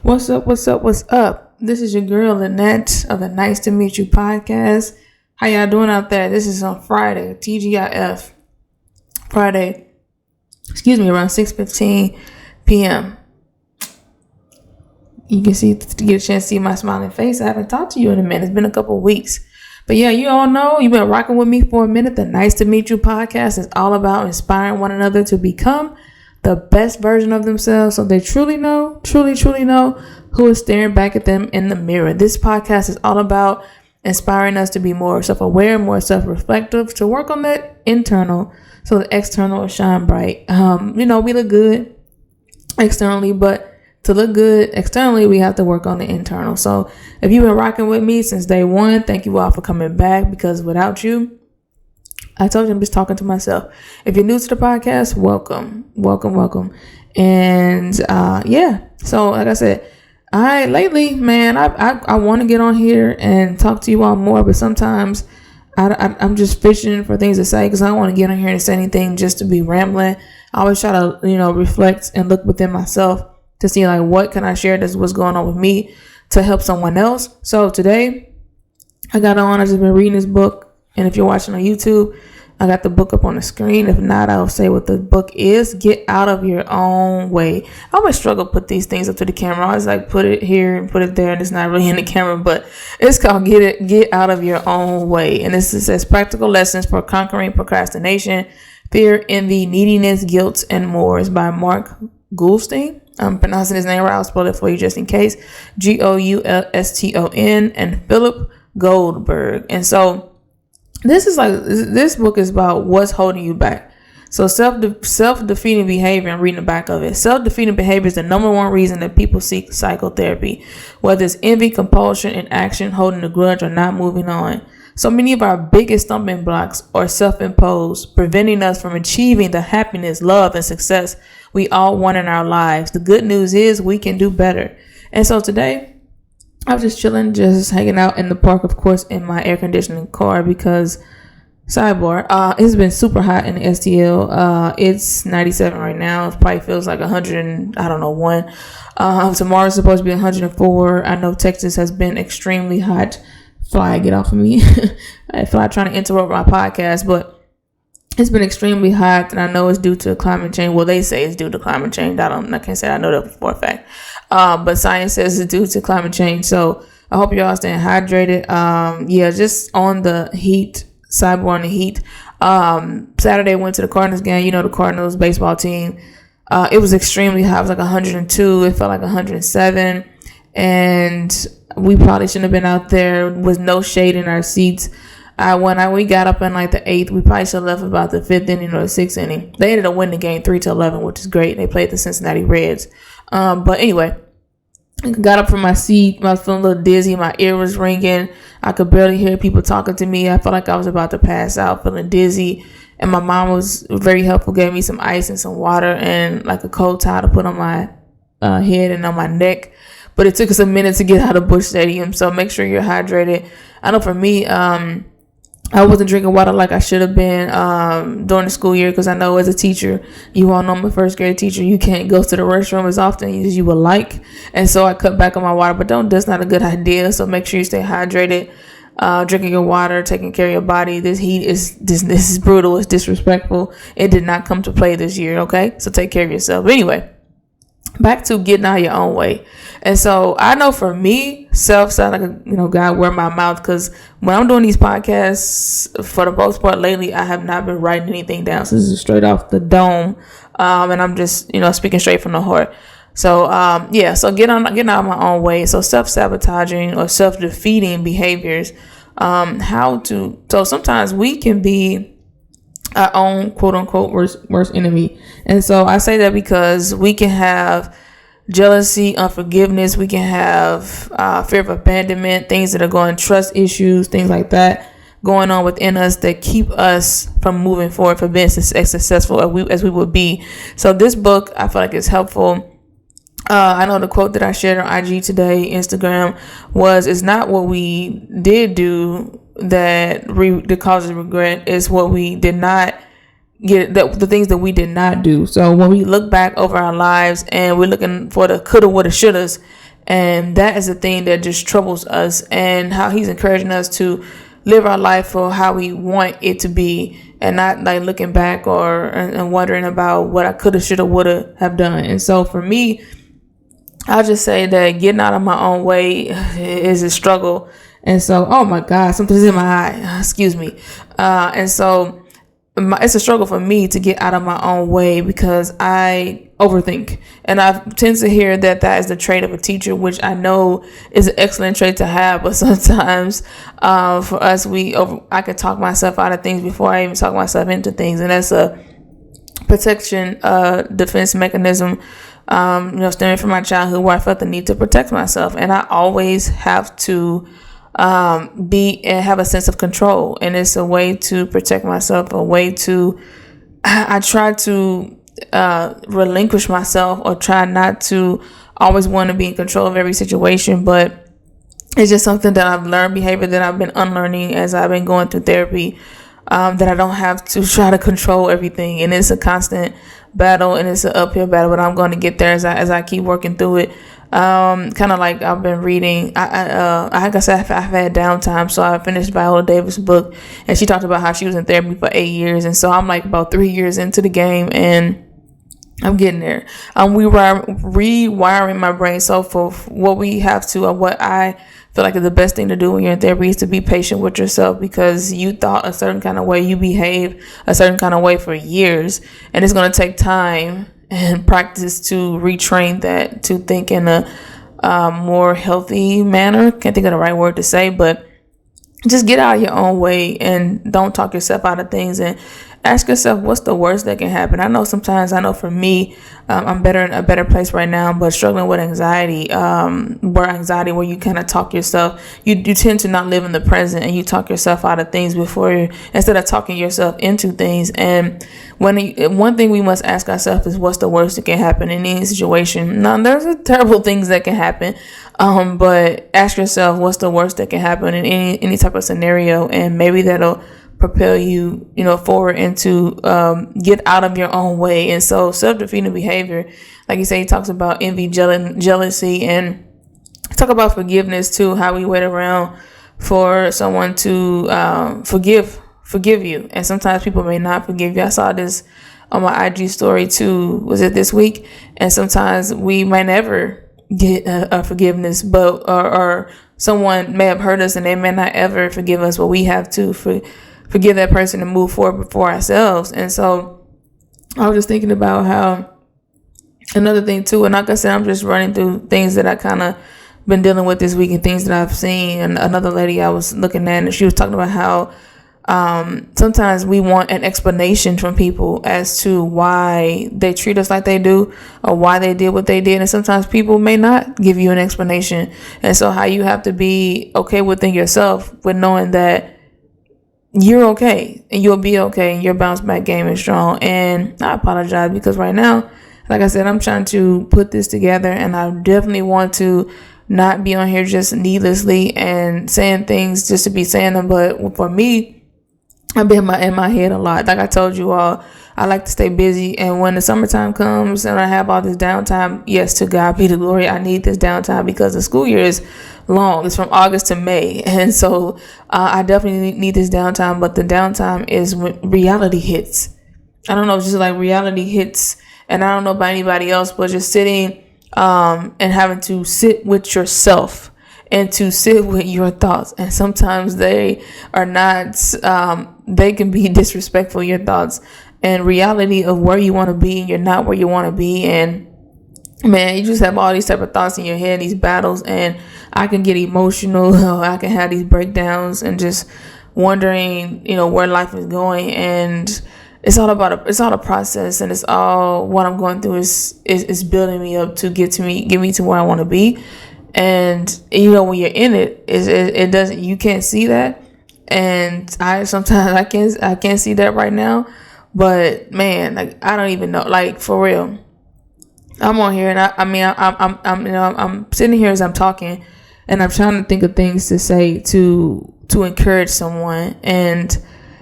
What's up? What's up? What's up? This is your girl Lynette of the Nice to Meet You podcast. How y'all doing out there? This is on Friday, TGIF. Friday, around 6:15 p.m. You can get a chance to see my smiling face. I haven't talked to you in a minute. It's been a couple of weeks. But yeah, you all know you've been rocking with me for a minute. The Nice to Meet You podcast is all about inspiring one another to become the best version of themselves so they truly know who is staring back at them in the mirror. This podcast is all about inspiring us to be more self-aware, more self-reflective, to work on that internal so the external will shine bright. We look good externally, but to look good externally, we have to work on the internal. So if you've been rocking with me since day one, thank you all for coming back, because without you, I told you I'm just talking to myself. If you're new to the podcast, welcome. And so like I said, I want to get on here and talk to you all more, but sometimes I'm just fishing for things to say, because I don't want to get on here and say anything just to be rambling. I always try to, reflect and look within myself to see like what can I share that's what's going on with me to help someone else. So today I just been reading this book, and if you're watching on YouTube, I got the book up on the screen. If not, I'll say what the book is. Get Out of Your Own Way. I always struggle to put these things up to the camera. I always like put it here and put it there, and it's not really in the camera, but it's called Get Out of Your Own Way. And this says practical lessons for conquering procrastination, fear, envy, neediness, guilt, and more. It's by Mark Goulston. I'm pronouncing his name right. I'll spell it for you just in case. Goulston and Philip Goldberg. And so this book is about what's holding you back. So self-defeating behavior, and reading the back of it. Self-defeating behavior is the number one reason that people seek psychotherapy, whether it's envy, compulsion, inaction, holding a grudge, or not moving on. So many of our biggest stumbling blocks are self-imposed, preventing us from achieving the happiness, love, and success we all want in our lives. The good news is we can do better. And so today, I was just chilling, just hanging out in the park, of course, in my air conditioning car, because sidebar, it's been super hot in the STL. It's 97 right now. It probably feels like 100 and I don't know, 1. Tomorrow's supposed to be 104. I know Texas has been extremely hot. Fly, get off of me. Fly trying to interrupt my podcast, but it's been extremely hot, and I know it's due to climate change. Well, they say it's due to climate change. I can't say I know that for a fact. But science says it's due to climate change. So I hope y'all staying hydrated. Just on the heat, sidebar on the heat. Saturday went to the Cardinals game. The Cardinals baseball team. It was extremely hot. It was like 102. It felt like 107. And we probably shouldn't have been out there with no shade in our seats. When we got up in like the 8th, we probably should have left about the 5th inning or the 6th inning. They ended up winning the game 3-11, which is great. They played the Cincinnati Reds. But anyway, I got up from my seat. I was feeling a little dizzy. My ear was ringing. I could barely hear people talking to me. I felt like I was about to pass out, feeling dizzy. And my mom was very helpful, gave me some ice and some water and like a cold towel to put on my head and on my neck. But it took us a minute to get out of Busch Stadium. So make sure you're hydrated. I know for me, I wasn't drinking water like I should have been during the school year, because I know as a teacher, you all know I'm a first grade teacher, you can't go to the restroom as often as you would like. And so I cut back on my water, but that's not a good idea. So make sure you stay hydrated, drinking your water, taking care of your body. This heat this is brutal. It's disrespectful. It did not come to play this year. Okay. So take care of yourself. But anyway, back to getting out of your own way. And so I know for me, self-sabotage, God, wear my mouth, because when I'm doing these podcasts, for the most part lately, I have not been writing anything down. So this is straight off the dome. And I'm just, speaking straight from the heart. So, so getting out of my own way. So self-sabotaging or self-defeating behaviors, so sometimes we can be our own quote unquote worst enemy. And so I say that because we can have jealousy, unforgiveness, we can have fear of abandonment, things that are going, trust issues, things like that going on within us that keep us from moving forward, for being as successful as we would be. So this book, I feel like it's helpful. I know the quote that I shared on IG today, Instagram, was, it's not what we did do that causes regret, is what we did not get, the things that we did not do. So when we look back over our lives and we're looking for the coulda, woulda, shouldas, And that is the thing that just troubles us, and how he's encouraging us to live our life for how we want it to be, and not like looking back and wondering about what I coulda, shoulda, woulda have done. And so for me, I'll just say that getting out of my own way is a struggle. And so, oh my God, something's in my eye. Excuse me. And so it's a struggle for me to get out of my own way because I overthink. And I tend to hear that is the trait of a teacher, which I know is an excellent trait to have. But sometimes for us, I can talk myself out of things before I even talk myself into things. And that's a protection defense mechanism, stemming from my childhood, where I felt the need to protect myself. And I always have to have a sense of control, and it's a way to protect myself, a way to I try to relinquish myself, or try not to always want to be in control of every situation. But it's just something that I've learned, behavior that I've been unlearning as I've been going through therapy, that I don't have to try to control everything. And it's a constant battle, and it's an uphill battle, but I'm going to get there as I keep working through it. Kind of like I've been reading, like I said, I've had downtime. So I finished Viola Davis' book, and she talked about how she was in therapy for 8 years. And so I'm like about 3 years into the game, and I'm getting there. I'm rewiring my brain. So for what we have to, or what I feel like is the best thing to do when you're in therapy, is to be patient with yourself, because you thought a certain kind of way, you behave a certain kind of way for years, and it's going to take time and practice to retrain that to think in a more healthy manner. Can't think of the right word to say, but just get out of your own way and don't talk yourself out of things, and ask yourself, what's the worst that can happen? I know for me, I'm in a better place right now, but struggling with anxiety, where you kind of talk yourself, you tend to not live in the present, and you talk yourself out of things instead of talking yourself into things. And one thing we must ask ourselves is, what's the worst that can happen in any situation? Now, there's terrible things that can happen, but ask yourself, what's the worst that can happen in any type of scenario, and maybe that'll propel you, forward into get out of your own way. And so self-defeating behavior, like you say, he talks about envy, jealousy, and talk about forgiveness too, how we wait around for someone to forgive you. And sometimes people may not forgive you. I saw this on my IG story too. Was it this week? And sometimes we might never get a forgiveness, but or someone may have hurt us and they may not ever forgive us, but we have to forgive that person and move forward before ourselves. And so I was just thinking about how another thing too, and like I said, I'm just running through things that I kind of been dealing with this week and things that I've seen. And another lady I was looking at, and she was talking about how sometimes we want an explanation from people as to why they treat us like they do, or why they did what they did. And sometimes people may not give you an explanation. And so how you have to be okay within yourself with knowing that you're okay, and you'll be okay, and your bounce back game is strong. And I apologize, because right now, like I said, I'm trying to put this together, and I definitely want to not be on here just needlessly and saying things just to be saying them. But for me, I've been in my head a lot. Like I told you all, I like to stay busy. And when the summertime comes and I have all this downtime, yes, to God be the glory, I need this downtime, because the school year is long. It's from August to May. And so I definitely need this downtime. But the downtime is when reality hits. I don't know, just like reality hits. And I don't know about anybody else, but just sitting and having to sit with yourself and to sit with your thoughts. And sometimes they are not, they can be disrespectful, your thoughts, and reality of where you want to be, and you're not where you want to be. And man, you just have all these type of thoughts in your head, these battles, and I can get emotional. I can have these breakdowns and just wondering, where life is going. And it's all a process, and it's all what I'm going through is building me up to get me to where I want to be. And when you're in it, it doesn't, you can't see that. And I can't see that right now. But man, like, I don't even know, like, for real. I'm on here, and I'm sitting here as I'm talking, and I'm trying to think of things to say to encourage someone. And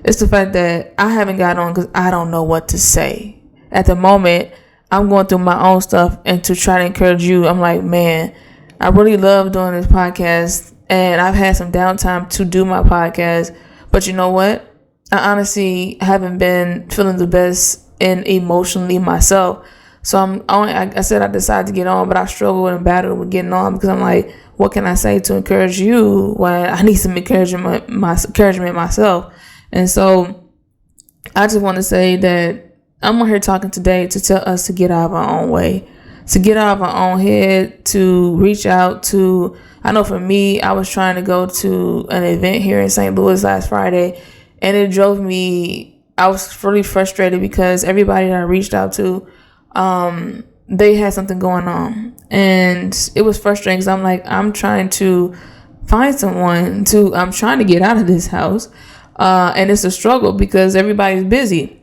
it's the fact that I haven't got on because I don't know what to say at the moment. I'm going through my own stuff, and to try to encourage you, I'm like, man, I really love doing this podcast, and I've had some downtime to do my podcast. But you know what? I honestly haven't been feeling the best and emotionally myself. So I said I decided to get on, but I struggle and battle with getting on because I'm like, what can I say to encourage you when I need some encouragement myself? And so I just want to say that I'm on here talking today to tell us to get out of our own way, to get out of our own head, to reach out to, I know for me, I was trying to go to an event here in St. Louis last Friday, and it drove me, I was really frustrated because everybody that I reached out to, they had something going on, and it was frustrating because I'm like, I'm trying to find someone I'm trying to get out of this house, and it's a struggle because everybody's busy,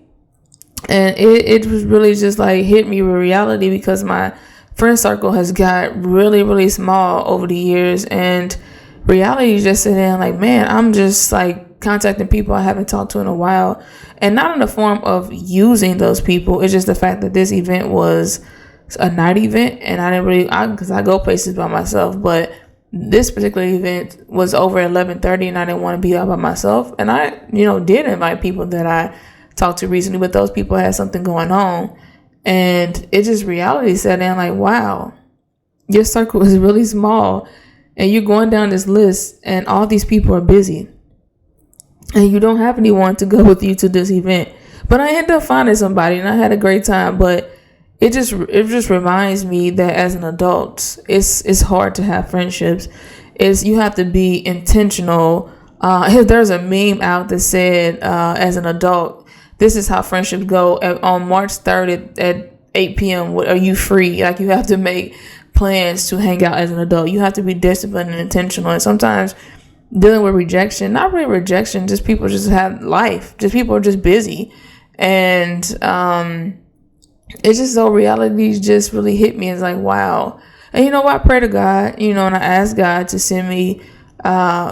and it was really just like hit me with reality because my friend circle has got really, really small over the years, and reality just sitting there like, man, I'm just like contacting people I haven't talked to in a while, and not in the form of using those people. It's just the fact that this event was a night event, and I didn't really, because I go places by myself, but this particular event was over 11:30, and I didn't want to be out by myself. And I, did invite people that I talked to recently, but those people had something going on, and it just reality set in like, wow, your circle is really small, and you're going down this list, and all these people are busy, and you don't have anyone to go with you to this event. But I ended up finding somebody, and I had a great time. But it just reminds me that as an adult, it's hard to have friendships. You have to be intentional. There's a meme out that said, as an adult, this is how friendships go. On March 3rd at 8 p.m., are you free? Like, you have to make plans to hang out as an adult. You have to be disciplined and intentional. And sometimes dealing with rejection, not really rejection, just people just have life. Just people are just busy. And it's just so reality just really hit me. It's like, wow. And you know what? I pray to God, and I ask God to send me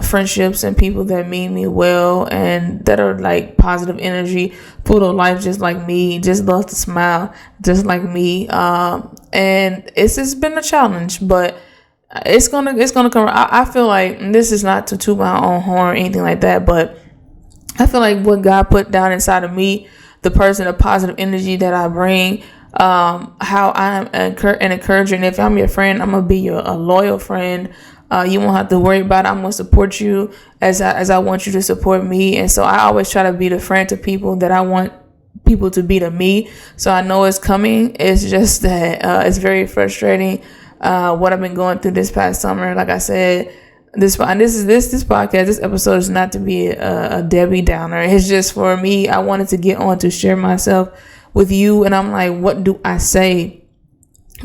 friendships and people that mean me well and that are like positive energy, full of life, just like me, just love to smile, just like me. And it's just been a challenge, but it's gonna come. I feel like, and this is not to toot my own horn or anything like that, but I feel like what God put down inside of me, the person, the positive energy that I bring, how I'm an encourager. And if I'm your friend, I'm gonna be a loyal friend. You won't have to worry about it. I'm gonna support you as I want you to support me. And so I always try to be the friend to people that I want people to be to me. So I know it's coming. It's just that it's very frustrating. What I've been going through this past summer. Like I said, this podcast, this episode is not to be a Debbie Downer. It's just for me. I wanted to get on to share myself with you, and I'm like, what do I say?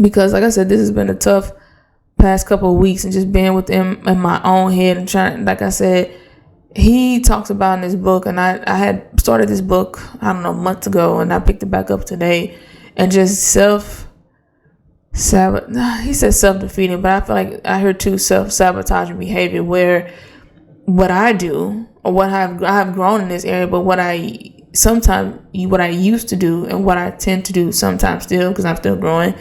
Because like I said, this has been a tough past couple of weeks, and just being within in my own head and trying. Like I said, he talks about in this book, and I had started this book, I don't know, months ago, and I picked it back up today, and just he said self-defeating, but I feel like I heard too self-sabotaging behavior, where what I do or what I have grown in this area, but what I used to do and what I tend to do sometimes still, because I'm still growing,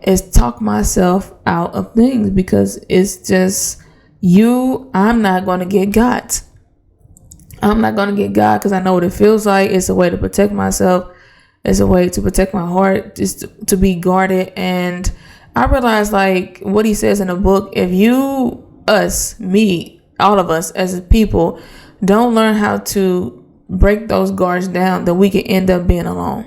is talk myself out of things, because it's just I'm not going to get got. I'm not going to get got because I know what it feels like. It's a way to protect myself. It's a way to protect my heart, just to be guarded. And I realized, like what he says in the book, if me, all of us as people, don't learn how to break those guards down, then we can end up being alone.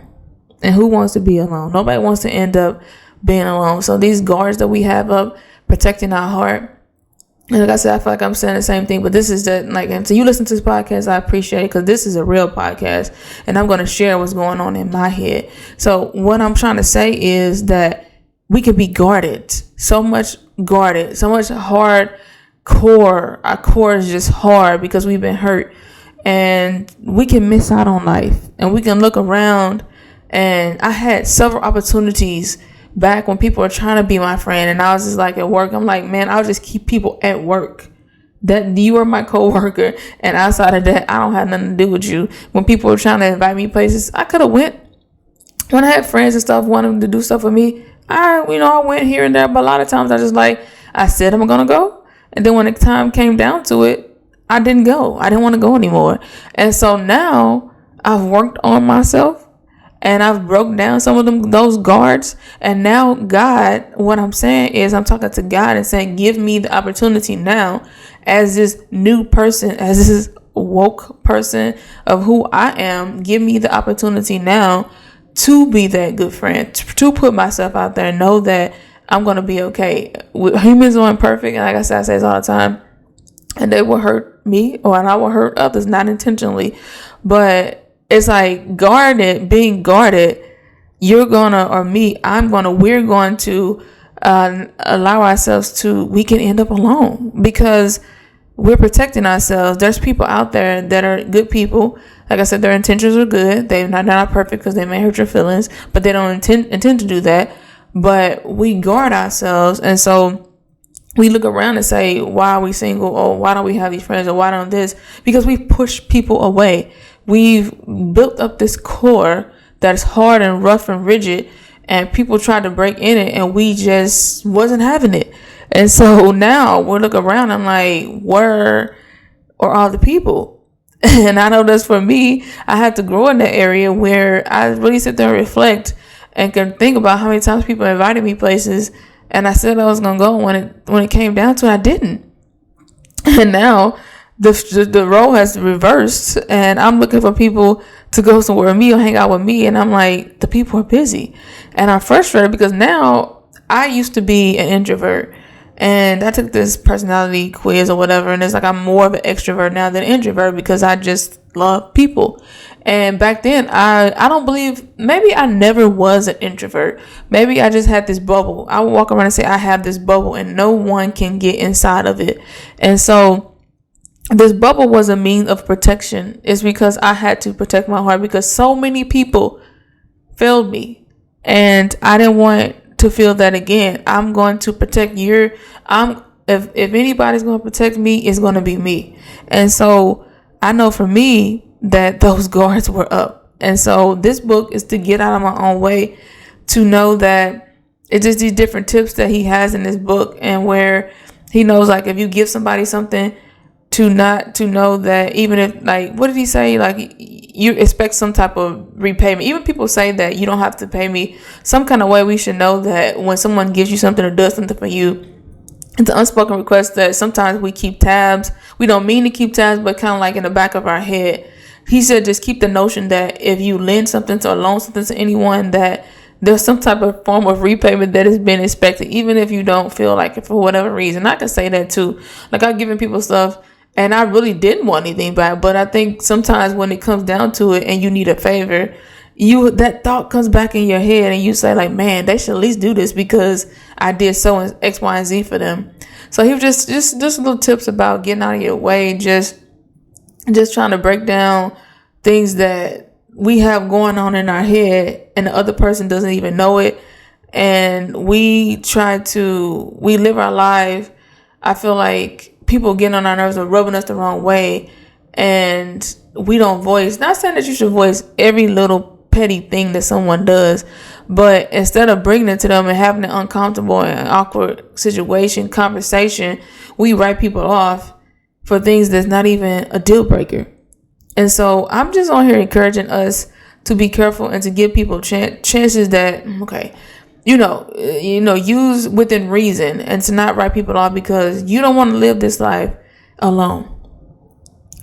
And who wants to be alone? Nobody wants to end up being alone. So these guards that we have up, protecting our heart. And like I said, I feel like I'm saying the same thing, but this is so you listen to this podcast, I appreciate it, because this is a real podcast, and I'm going to share what's going on in my head. So what I'm trying to say is that we can be guarded, so much hard core. Our core is just hard because we've been hurt, and we can miss out on life, and we can look around. And I had several opportunities back when people were trying to be my friend, and I was just like at work, I'm like, man, I'll just keep people at work. That you are my coworker, and outside of that, I don't have nothing to do with you. When people were trying to invite me places, I could have went. When I had friends and stuff wanting to do stuff with me, I went here and there, but a lot of times I I said I'm going to go. And then when the time came down to it, I didn't go. I didn't want to go anymore. And so now I've worked on myself. And I've broke down some of those guards. And now God, what I'm saying is I'm talking to God and saying, give me the opportunity now as this new person, as this woke person of who I am. Give me the opportunity now to be that good friend, to put myself out there and know that I'm going to be okay. Humans are imperfect. And like I said, I say this all the time. And they will hurt me and I will hurt others, not intentionally. But it's like being guarded, we're going to allow ourselves we can end up alone because we're protecting ourselves. There's people out there that are good people. Like I said, their intentions are good. They're not perfect because they may hurt your feelings, but they don't intend to do that. But we guard ourselves. And so we look around and say, why are we single? Or why don't we have these friends? Or why don't this? Because we push people away. We've built up this core that's hard and rough and rigid, and people tried to break in it, and we just wasn't having it. And so now we look around, I'm like, where are all the people? And I know that's for me. I had to grow in that area where I really sit there and reflect and can think about how many times people invited me places, and I said I was gonna go. When it came down to it, I didn't. And now the role has reversed, and I'm looking for people to go somewhere with me or hang out with me, and I'm like, the people are busy, and I'm frustrated because now I used to be an introvert, and I took this personality quiz or whatever, and it's like I'm more of an extrovert now than an introvert because I just love people. And back then, I don't believe, maybe I never was an introvert. Maybe I just had this bubble. I would walk around and say I have this bubble, and no one can get inside of it, and so this bubble was a means of protection. It's because I had to protect my heart because so many people failed me, and I didn't want to feel that again. I'm going to protect if anybody's going to protect me, it's going to be me. And so I know for me that those guards were up. And so this book is to get out of my own way, to know that it's just these different tips that he has in this book, and where he knows, like, if you give somebody something, to know that even if, like, what did he say? Like, you expect some type of repayment. Even people say that you don't have to pay me. Some kind of way we should know that when someone gives you something or does something for you, it's an unspoken request that sometimes we keep tabs. We don't mean to keep tabs, but kind of like in the back of our head. He said just keep the notion that if you lend something or loan something to anyone, that there's some type of form of repayment that has been expected, even if you don't feel like it for whatever reason. I can say that too. Like, I've given people stuff and I really didn't want anything back, but I think sometimes when it comes down to it and you need a favor, that thought comes back in your head and you say, like, man, they should at least do this because I did so and X, Y, and Z for them. So he was just little tips about getting out of your way, just trying to break down things that we have going on in our head and the other person doesn't even know it. And we live our life. I feel like people getting on our nerves or rubbing us the wrong way, and we don't voice. Not saying that you should voice every little petty thing that someone does, but instead of bringing it to them and having an uncomfortable and awkward conversation, we write people off for things that's not even a deal breaker. And so I'm just on here encouraging us to be careful and to give people chances that, okay, use within reason, and to not write people off because you don't want to live this life alone.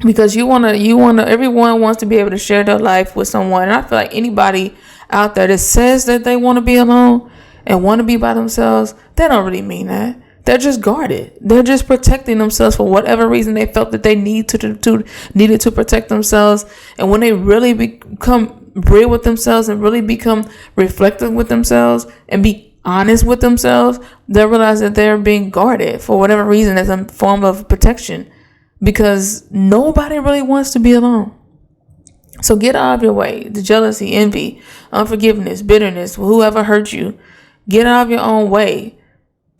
Because everyone wants to be able to share their life with someone. And I feel like anybody out there that says that they want to be alone and want to be by themselves, they don't really mean that. They're just guarded. They're just protecting themselves for whatever reason they felt that they needed to protect themselves. And when they really become real with themselves and really become reflective with themselves and be honest with themselves, they realize that they're being guarded for whatever reason as a form of protection, because nobody really wants to be alone. So get out of your way. The jealousy, envy, unforgiveness, bitterness, whoever hurt you, get out of your own way.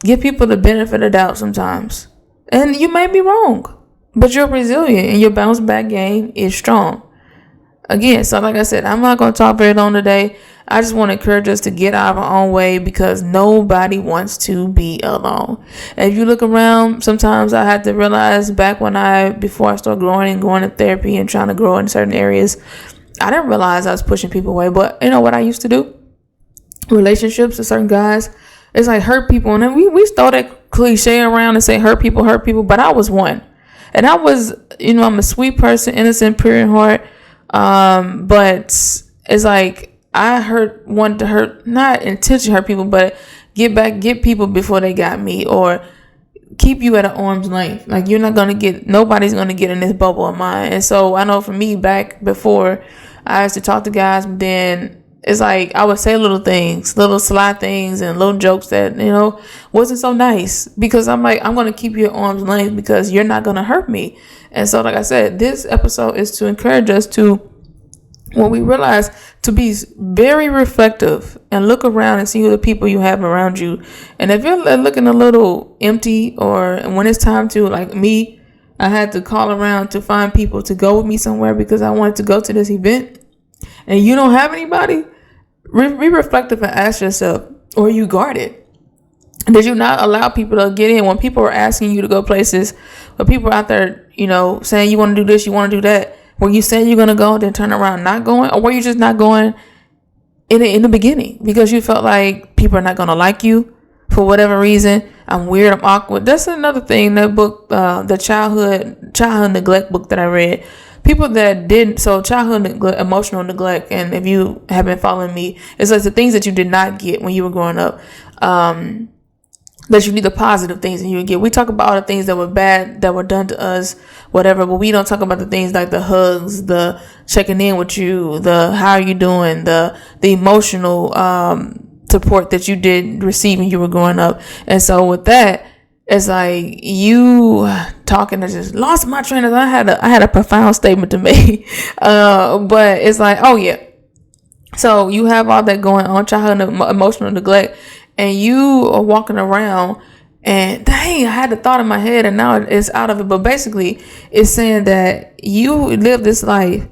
Give people the benefit of doubt sometimes. And you may be wrong, but you're resilient and your bounce back game is strong. again, so like I said, I'm not going to talk very long today. I just want to encourage us to get out of our own way, because nobody wants to be alone. And if you look around, sometimes I had to realize back before I started growing and going to therapy and trying to grow in certain areas, I didn't realize I was pushing people away. But you know what I used to do? Relationships with certain guys, it's like hurt people. And then we started cliche around and say hurt people, but I was one. And I was, I'm a sweet person, innocent, pure in heart. But it's like wanted to hurt, not intentionally hurt people, but get people before they got me, or keep you at an arm's length. Like nobody's going to get in this bubble of mine. And so I know for me, back before, I used to talk to guys, but then it's like I would say little sly things and little jokes that, wasn't so nice, because I'm like, I'm going to keep you at arm's length because you're not going to hurt me. And so, like I said, this episode is to encourage us to, when we realize, to be very reflective and look around and see who the people you have around you. And if you're looking a little empty, or when it's time to, like me, I had to call around to find people to go with me somewhere because I wanted to go to this event, and you don't have anybody, be reflective and ask yourself, or you guarded? Did you not allow people to get in when people are asking you to go places, but people are out there, saying you want to do this, you want to do that? Were you saying you're going to go, then turn around not going? Or were you just not going in the beginning because you felt like people are not going to like you for whatever reason? I'm weird, I'm awkward. That's another thing, that book, the childhood neglect book that I read. People that didn't, so childhood neglect, emotional neglect, and if you have been following me, it's like the things that you did not get when you were growing up, that you need the positive things that you would get. We talk about all the things that were bad, that were done to us, whatever, but we don't talk about the things like the hugs, the checking in with you, the how are you doing, the emotional support that you did receive when you were growing up. And so with that, it's like you talking, I just lost my train of thought. I had a profound statement to make, but it's like, oh yeah. So you have all that going on, childhood emotional neglect, and you are walking around, and dang, I had the thought in my head, and now it's out of it. But basically, it's saying that you live this life,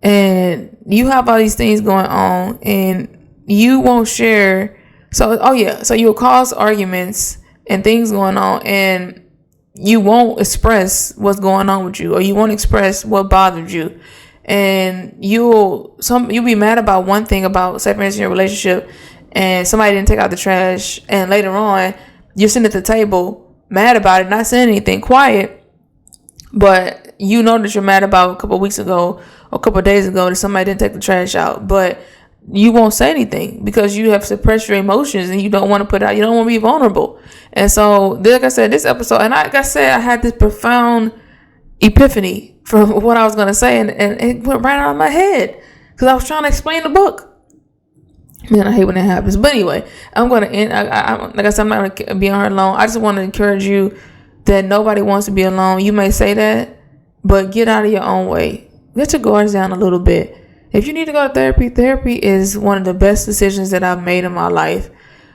and you have all these things going on, and you won't share. So you'll cause arguments and things going on, and you won't express what's going on with you, or you won't express what bothered you, and you'll be mad about one thing, about, say for instance, your relationship, and somebody didn't take out the trash, and later on you're sitting at the table mad about it, not saying anything, quiet, but you know that you're mad about a couple of weeks ago or a couple of days ago that somebody didn't take the trash out, but you won't say anything because you have suppressed your emotions and you don't want to put out, you don't want to be vulnerable. And so, like I said, this episode, and like I said, I had this profound epiphany from what I was going to say, and it went right out of my head because I was trying to explain the book. Man, I hate when that happens. But anyway, I'm going to end. Like I said, I'm not going to be on her alone. I just want to encourage you that nobody wants to be alone. You may say that, but get out of your own way. Let your guards down a little bit. If you need to go to therapy is one of the best decisions that I've made in my life,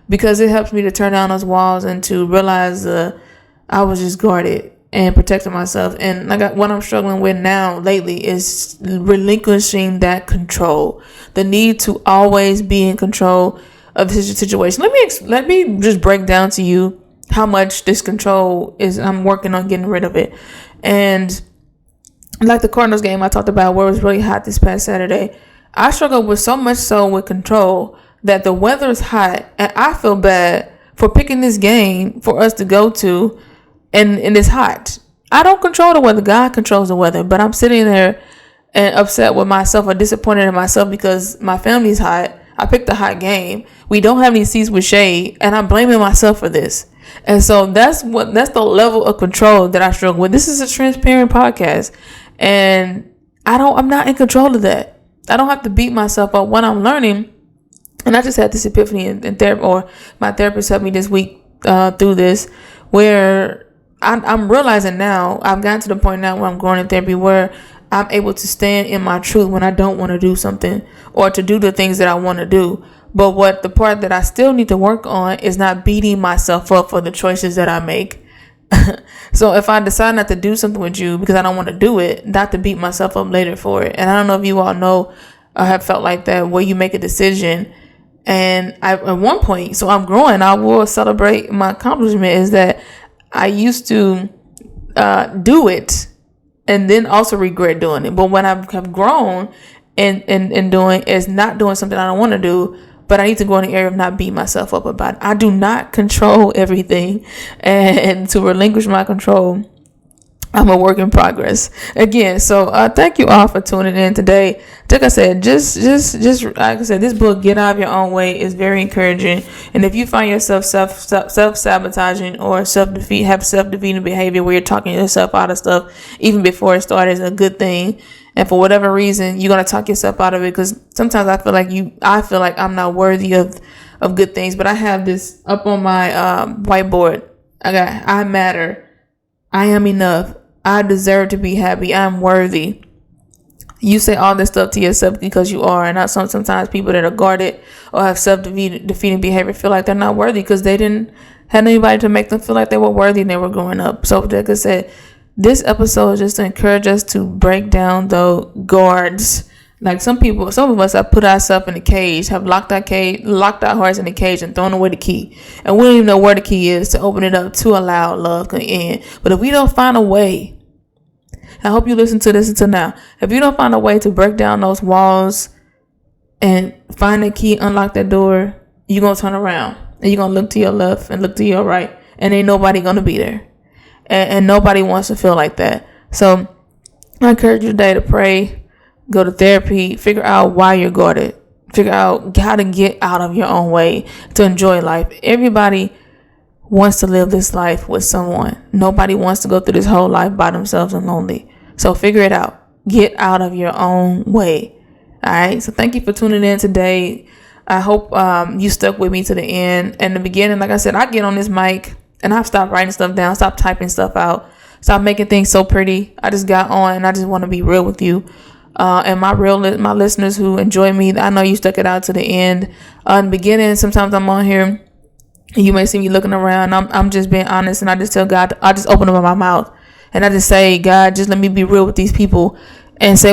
because it helps me to turn down those walls and to realize I was just guarded and protecting myself. And what I'm struggling with now lately is relinquishing that control, the need to always be in control of the situation. Let me just break down to you how much this control is. I'm working on getting rid of it. And like the Cardinals game I talked about, where it was really hot this past Saturday, I struggled with so much so with control that the weather is hot, and I feel bad for picking this game for us to go to, and it's hot. I don't control the weather. God controls the weather, but I'm sitting there and upset with myself or disappointed in myself because my family's hot. I picked a hot game. We don't have any seats with shade, and I'm blaming myself for this. And so that's the level of control that I struggle with. This is a transparent podcast, and I'm not in control of that. I don't have to beat myself up when I'm learning. And I just had this epiphany in therapy, or my therapist helped me this week through this, where I'm realizing now, I've gotten to the point now where I'm going in therapy where I'm able to stand in my truth when I don't want to do something or to do the things that I want to do. But the part that I still need to work on is not beating myself up for the choices that I make. So if I decide not to do something with you because I don't want to do it, not to beat myself up later for it. And I don't know if you all know or have felt like that, where you make a decision and at one point, so I'm growing, I will celebrate my accomplishment, is that I used to do it and then also regret doing it. But when I've grown and doing is not doing something I don't want to do, but I need to go in the area of not beating myself up about it. I do not control everything, and to relinquish my control, I'm a work in progress. Again, so thank you all for tuning in today. Like I said, just like I said, this book, Get Out of Your Own Way, is very encouraging. And if you find yourself self-sabotaging or self-defeating behavior where you're talking yourself out of stuff even before it started, is a good thing. And for whatever reason, you're gonna talk yourself out of it, because sometimes I feel like I'm not worthy of good things. But I have this up on my whiteboard. I matter. I am enough. I deserve to be happy. I'm worthy. You say all this stuff to yourself because you are. And sometimes people that are guarded or have self-defeating behavior feel like they're not worthy because they didn't have anybody to make them feel like they were worthy and they were growing up. So like I said, this episode is just to encourage us to break down the guards. Like some of us have put ourselves in a cage, have locked our hearts in a cage and thrown away the key. And we don't even know where the key is to open it up to allow love to in. But if we don't find a way, I hope you listen to this until now. If you don't find a way to break down those walls and find the key, unlock that door, you're going to turn around and you're going to look to your left and look to your right, and ain't nobody going to be there. And nobody wants to feel like that. So I encourage you today to pray. Go to therapy, figure out why you're guarded, figure out how to get out of your own way to enjoy life. Everybody wants to live this life with someone. Nobody wants to go through this whole life by themselves and lonely. So figure it out. Get out of your own way. All right. So thank you for tuning in today. I hope you stuck with me to the end. In the beginning, like I said, I get on this mic and I've stopped writing stuff down, stopped typing stuff out, stopped making things so pretty. I just got on and I just want to be real with you. And my listeners who enjoy me, I know you stuck it out to the end. In the beginning, sometimes I'm on here and you may see me looking around. I'm just being honest, and I just tell God, I just open up my mouth and I just say, God, just let me be real with these people and say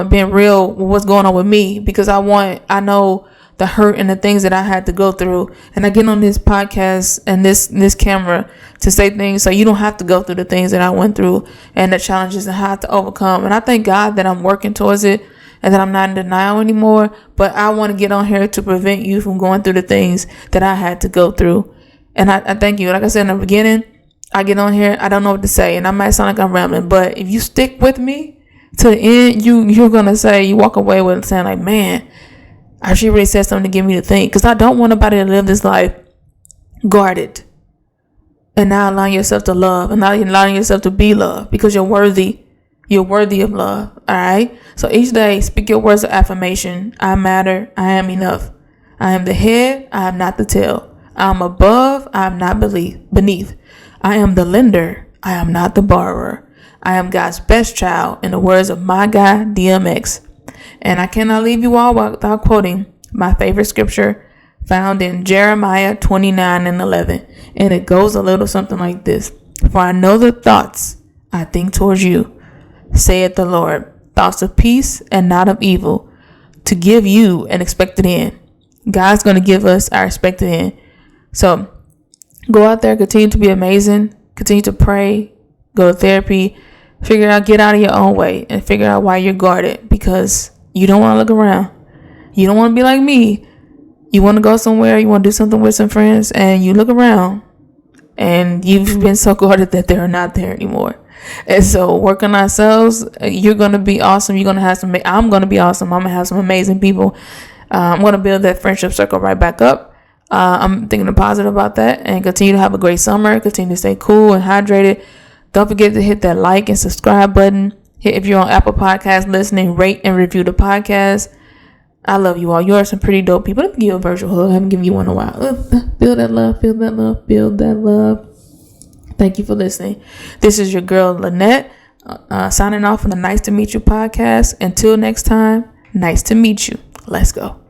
being real with what's going on with me, because I know the hurt and the things that I had to go through. And I get on this podcast and this camera to say things so you don't have to go through the things that I went through and the challenges and how to overcome. And I thank God that I'm working towards it and that I'm not in denial anymore. But I want to get on here to prevent you from going through the things that I had to go through. And I thank you. Like I said in the beginning, I get on here, I don't know what to say, and I might sound like I'm rambling, but if you stick with me to the end, you're going to say, you walk away with saying like, man, she really said something to get me to think, because I don't want nobody to live this life guarded and not allowing yourself to love and not allowing yourself to be loved, because you're worthy of love. All right. So each day, speak your words of affirmation. I matter. I am enough. I am the head. I am not the tail. I am above. I am not beneath. I am the lender. I am not the borrower. I am God's best child, in the words of my guy, DMX. And I cannot leave you all without quoting my favorite scripture found in Jeremiah 29:11. And it goes a little something like this. For I know the thoughts I think towards you, saith the Lord, thoughts of peace and not of evil, to give you an expected end. God's going to give us our expected end. So go out there, continue to be amazing, continue to pray, go to therapy, get out of your own way and figure out why you're guarded, because you don't want to look around. You don't want to be like me. You want to go somewhere, you want to do something with some friends, and you look around and you've been so guarded that they're not there anymore. And so work on ourselves. You're going to be awesome. I'm going to be awesome. I'm going to have some amazing people. I'm going to build that friendship circle right back up. I'm thinking positive about that, and continue to have a great summer. Continue to stay cool and hydrated. Don't forget to hit that like and subscribe button. If you're on Apple Podcasts listening, rate and review the podcast. I love you all. You are some pretty dope people. Let me give you a virtual hug. I haven't given you one in a while. Feel that love. Feel that love. Feel that love. Thank you for listening. This is your girl, Lynette, signing off on the Nice to Meet You podcast. Until next time, nice to meet you. Let's go.